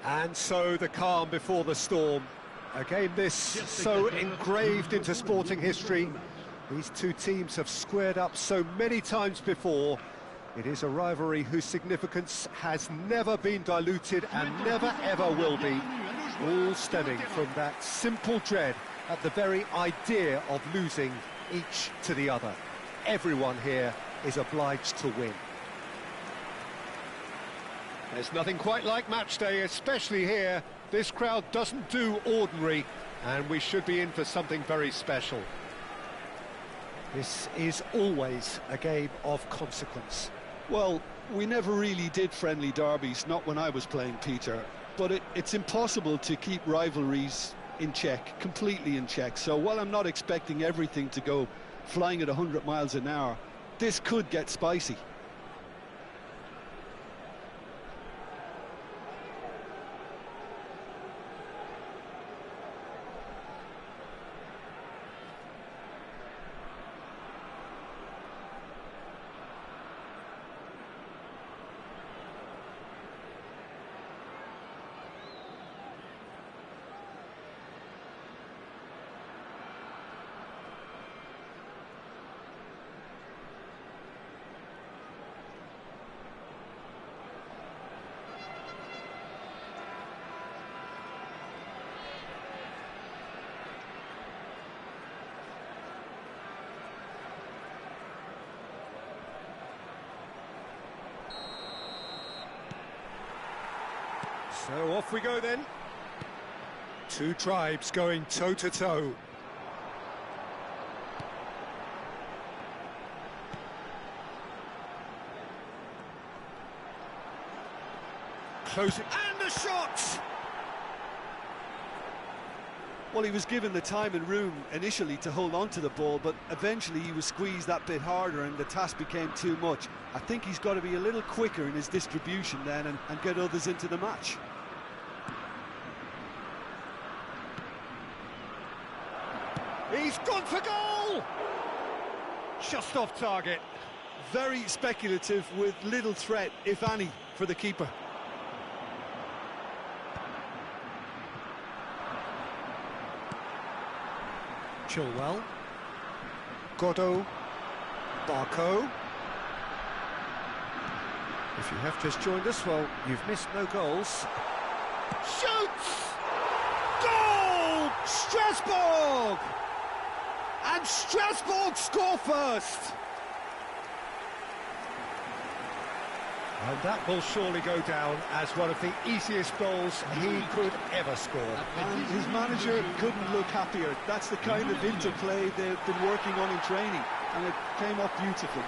And so the calm before the storm. A game this so engraved into sporting history. These two teams have squared up so many times before. It is a rivalry whose significance has never been diluted and never ever will be. All stemming from that simple dread at the very idea of losing each to the other. Everyone here is obliged to win. There's nothing quite like match day, especially here. This crowd doesn't do ordinary, and we should be in for something very special. This is always a game of consequence. Well, we never really did friendly derbies, not when I was playing, Peter. But it's impossible to keep rivalries in check, completely in check. So while I'm not expecting everything to go flying at 100 miles an hour, this could get spicy. So off we go then. Two tribes going toe-to-toe. Close it, and the shot! Well, he was given the time and room initially to hold on to the ball, but eventually he was squeezed that bit harder and the task became too much. I think he's got to be a little quicker in his distribution then and get others into the match. He's gone for goal! Just off target. Very speculative with little threat, if any, for the keeper. Chilwell. Godot. Barco. If you have just joined us, well, you've missed no goals. Shoots! Goal! Strasbourg! And Strasbourg score first! And that will surely go down as one of the easiest goals he could ever score. And his manager couldn't look happier. That's the kind of interplay they've been working on in training, and it came off beautifully.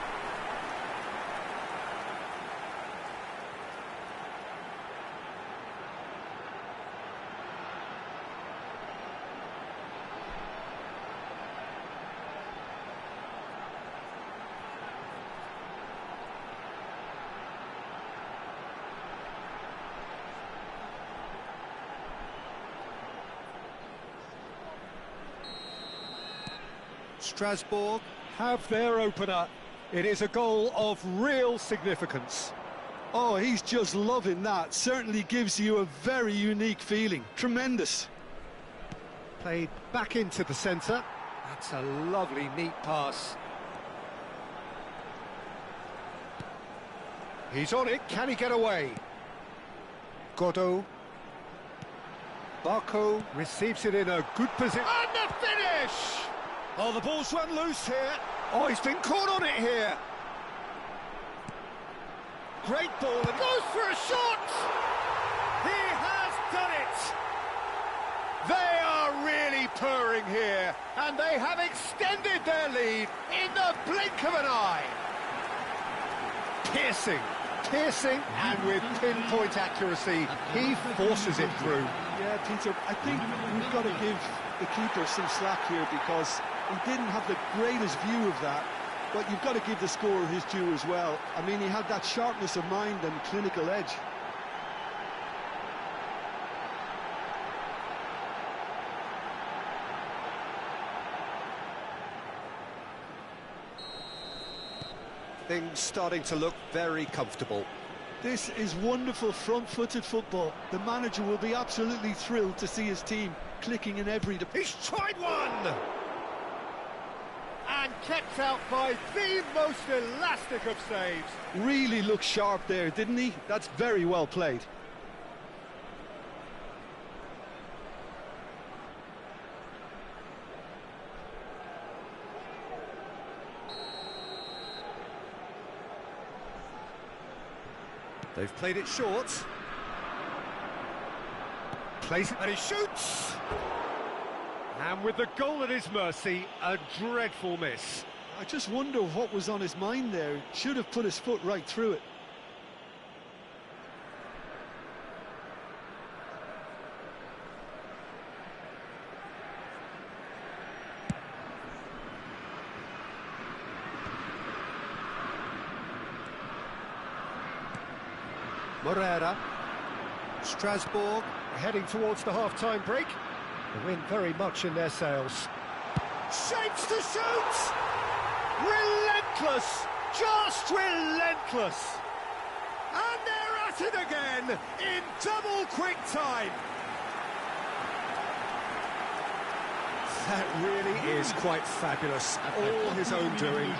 Strasbourg have their opener. It is a goal of real significance. Oh, he's just loving that. Certainly gives you a very unique feeling. Tremendous. Played back into the centre. That's a lovely, neat pass. He's on it. Can he get away? Godot. Barco receives it in a good position. And the finish! Oh, the ball's run loose here. Oh, he's been caught on it here. Great ball, and goes for a shot! He has done it! They are really purring here, and they have extended their lead in the blink of an eye. Piercing, and with pinpoint accuracy, he forces it through. Yeah, Peter, I think we've got to give the keeper some slack here because he didn't have the greatest view of that, but you've got to give the scorer his due as well. I mean, he had that sharpness of mind and clinical edge. Things starting to look very comfortable. This is wonderful front-footed football. The manager will be absolutely thrilled to see his team clicking in every... He's tried one! And kept out by the most elastic of saves. Really looked sharp there, didn't he? That's very well played. They've played it short. Plays it and he shoots! And with the goal at his mercy, a dreadful miss. I just wonder what was on his mind there. Should have put his foot right through it. Morera. Strasbourg heading towards the half-time break. The wind very much in their sails. Shapes to shoot! Relentless! Just relentless! And they're at it again in double quick time. That really is quite fabulous. All his own doing.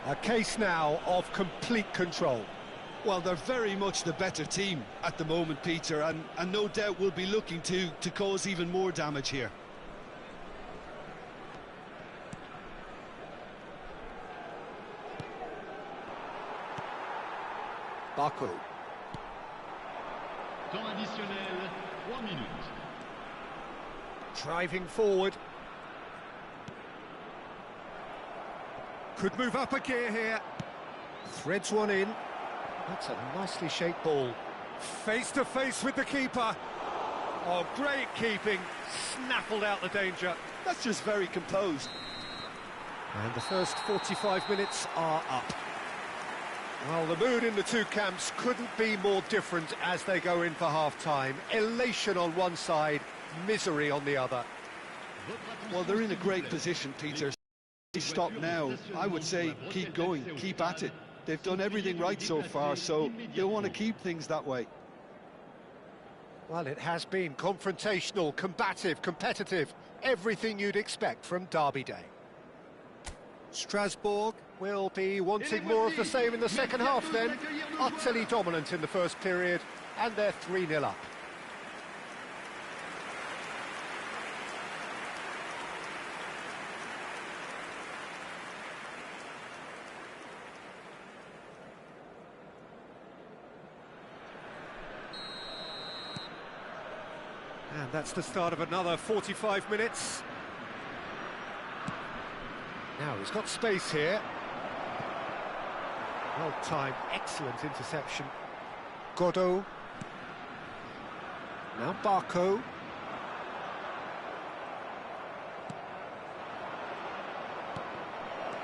A case now of complete control. Well, they're very much the better team at the moment, Peter, and no doubt will be looking to cause even more damage here. Baku. Temps additionnel, 3 minutes. Driving forward. Could move up a gear here. Threads one in. That's a nicely shaped ball. Face to face with the keeper. Oh, great keeping. Snaffled out the danger. That's just very composed. And the first 45 minutes are up. Well, the mood in the two camps couldn't be more different as they go in for half-time. Elation on one side, misery on the other. Well, they're in a great position, Peter. Stop now. I would say keep going, keep at it. They've done everything right so far, so they'll want to keep things that way. Well, it has been confrontational, combative, competitive, everything you'd expect from Derby Day. Strasbourg will be wanting more of the same in the second half then. Utterly dominant in the first period, and they're 3-0 up. And that's the start of another 45 minutes. Now he's got space here. Well timed, excellent interception. Godot. Now Barco.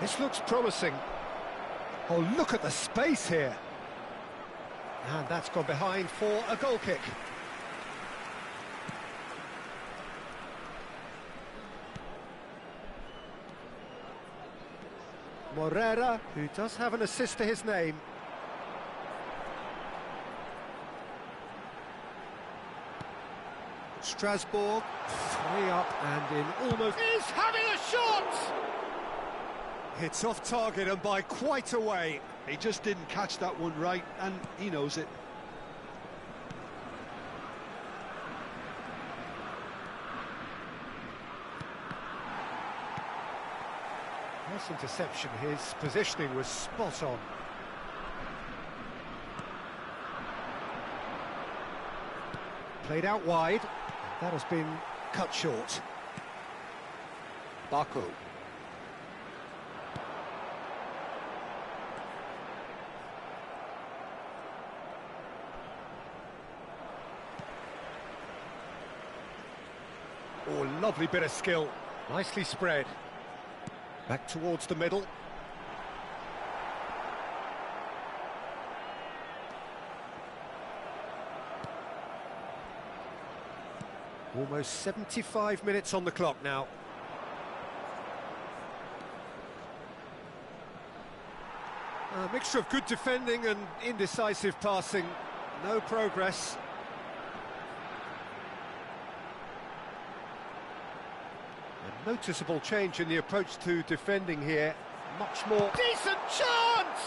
This looks promising. Oh, look at the space here. And that's gone behind for a goal kick. Morera, who does have an assist to his name. Strasbourg, 3 up and in almost... He's having a shot! It's off target and by quite a way. He just didn't catch that one right, and he knows it. Nice interception, his positioning was spot on. Played out wide, that has been cut short. Baku. Oh, lovely bit of skill. Nicely spread. Back towards the middle. Almost 75 minutes on the clock now. A mixture of good defending and indecisive passing. No progress. A noticeable change in the approach to defending here. Much more. Decent chance!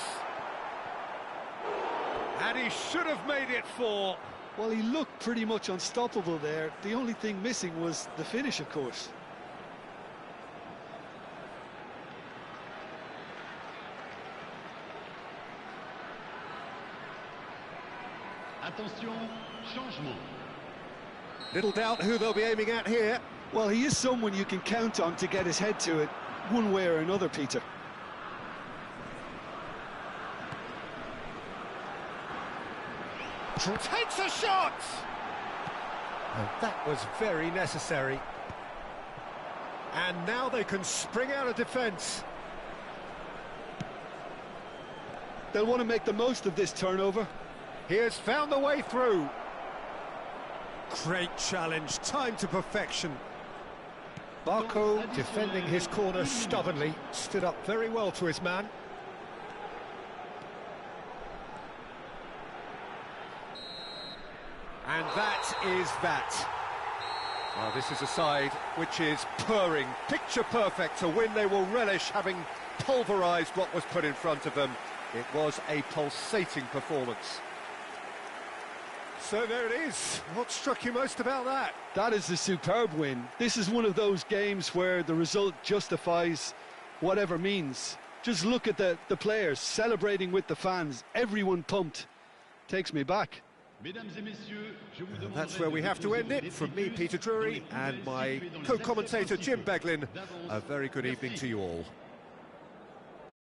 And he should have made it 4. Well, he looked pretty much unstoppable there. The only thing missing was the finish, of course. Attention, changement. Little doubt who they'll be aiming at here. Well, he is someone you can count on to get his head to it, one way or another, Peter. Takes a shot! And that was very necessary. And now they can spring out of defence. They'll want to make the most of this turnover. He has found the way through. Great challenge, time to perfection. Barco, defending his corner stubbornly, stood up very well to his man. And that is that. Well, this is a side which is purring, picture perfect, a win they will relish, having pulverised what was put in front of them. It was a pulsating performance. So there it is. What struck you most about that? That is a superb win. This is one of those games where the result justifies whatever means. Just look at the players celebrating with the fans. Everyone pumped. Takes me back. And that's where we have to end it. From me, Peter Drury, and my co-commentator, Jim Beglin, a very good evening to you all.